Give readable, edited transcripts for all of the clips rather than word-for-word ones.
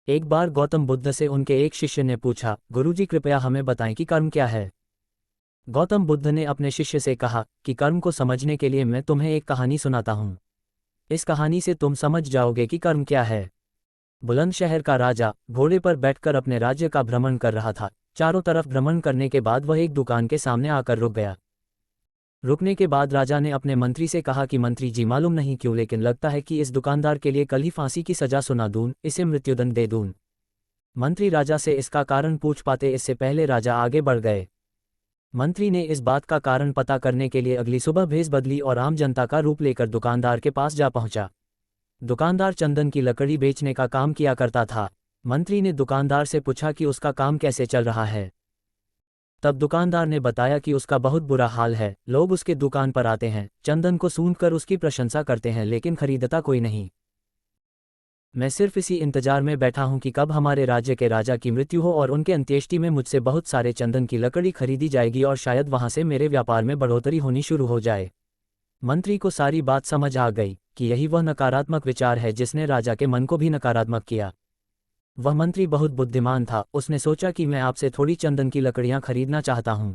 एक बार गौतम बुद्ध से उनके एक शिष्य ने पूछा, गुरुजी कृपया हमें बताएं कि कर्म क्या है। गौतम बुद्ध ने अपने शिष्य से कहा कि कर्म को समझने के लिए मैं तुम्हें एक कहानी सुनाता हूँ। इस कहानी से तुम समझ जाओगे कि कर्म क्या है। बुलंदशहर का राजा घोड़े पर बैठकर अपने राज्य का भ्रमण कर रहा था। चारों तरफ भ्रमण करने के बाद वह एक दुकान के सामने आकर रुक गया। रुकने के बाद राजा ने अपने मंत्री से कहा कि मंत्री जी, मालूम नहीं क्यों लेकिन लगता है कि इस दुकानदार के लिए कल ही फांसी की सजा सुना दूं, इसे मृत्युदंड दे दूं। मंत्री राजा से इसका कारण पूछ पाते इससे पहले राजा आगे बढ़ गए। मंत्री ने इस बात का कारण पता करने के लिए अगली सुबह भेष बदली और आम जनता का रूप लेकर दुकानदार के पास जा पहुंचा। दुकानदार चंदन की लकड़ी बेचने का काम किया करता था। मंत्री ने दुकानदार से पूछा कि उसका काम कैसे चल रहा है। तब दुकानदार ने बताया कि उसका बहुत बुरा हाल है। लोग उसके दुकान पर आते हैं, चंदन को सूंघकर उसकी प्रशंसा करते हैं, लेकिन खरीदता कोई नहीं। मैं सिर्फ इसी इंतजार में बैठा हूं कि कब हमारे राज्य के राजा की मृत्यु हो और उनके अंत्येष्टि में मुझसे बहुत सारे चंदन की लकड़ी खरीदी जाएगी और शायद वहां से मेरे व्यापार में बढ़ोतरी होनी शुरू हो जाए। मंत्री को सारी बात समझ आ गई कि यही वह नकारात्मक विचार है जिसने राजा के मन को भी नकारात्मक किया। वह मंत्री बहुत बुद्धिमान था। उसने सोचा कि मैं आपसे थोड़ी चंदन की लकड़ियां खरीदना चाहता हूं।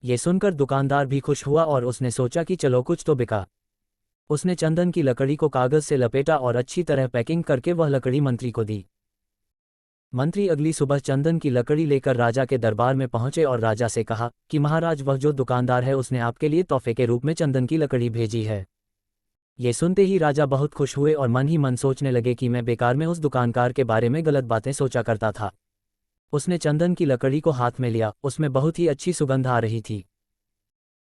ये सुनकर दुकानदार भी खुश हुआ और उसने सोचा कि चलो कुछ तो बिका। उसने चंदन की लकड़ी को कागज से लपेटा और अच्छी तरह पैकिंग करके वह लकड़ी मंत्री को दी। मंत्री अगली सुबह चंदन की लकड़ी लेकर राजा के दरबार में पहुंचे और राजा से कहा कि महाराज, वह जो दुकानदार है उसने आपके लिए तोहफे के रूप में चंदन की लकड़ी भेजी है। ये सुनते ही राजा बहुत खुश हुए और मन ही मन सोचने लगे कि मैं बेकार में उस दुकानदार के बारे में गलत बातें सोचा करता था। उसने चंदन की लकड़ी को हाथ में लिया, उसमें बहुत ही अच्छी सुगंध आ रही थी।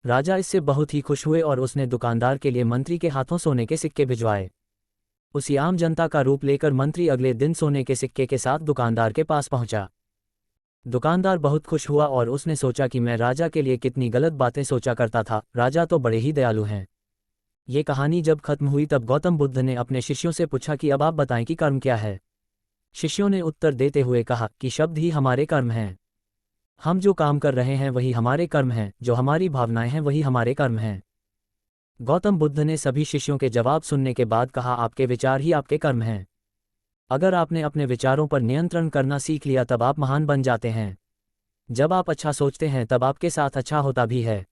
राजा इससे बहुत ही खुश हुए और उसने दुकानदार के लिए मंत्री के हाथों सोने के सिक्के भिजवाए। उसी आम जनता का रूप लेकर मंत्री अगले दिन सोने के सिक्के के साथ दुकानदार के पास पहुंचा। दुकानदार बहुत खुश हुआ और उसने सोचा कि मैं राजा के लिए कितनी गलत बातें सोचा करता था, राजा तो बड़े ही दयालु हैं। ये कहानी जब खत्म हुई तब गौतम बुद्ध ने अपने शिष्यों से पूछा कि अब आप बताएं कि कर्म क्या है। शिष्यों ने उत्तर देते हुए कहा कि शब्द ही हमारे कर्म हैं। हम जो काम कर रहे हैं वही हमारे कर्म हैं, जो हमारी भावनाएं हैं वही हमारे कर्म हैं। गौतम बुद्ध ने सभी शिष्यों के जवाब सुनने के बाद कहा, आपके विचार ही आपके कर्म हैं। अगर आपने अपने विचारों पर नियंत्रण करना सीख लिया तब आप महान बन जाते हैं। जब आप अच्छा सोचते हैं तब आपके साथ अच्छा होता भी है।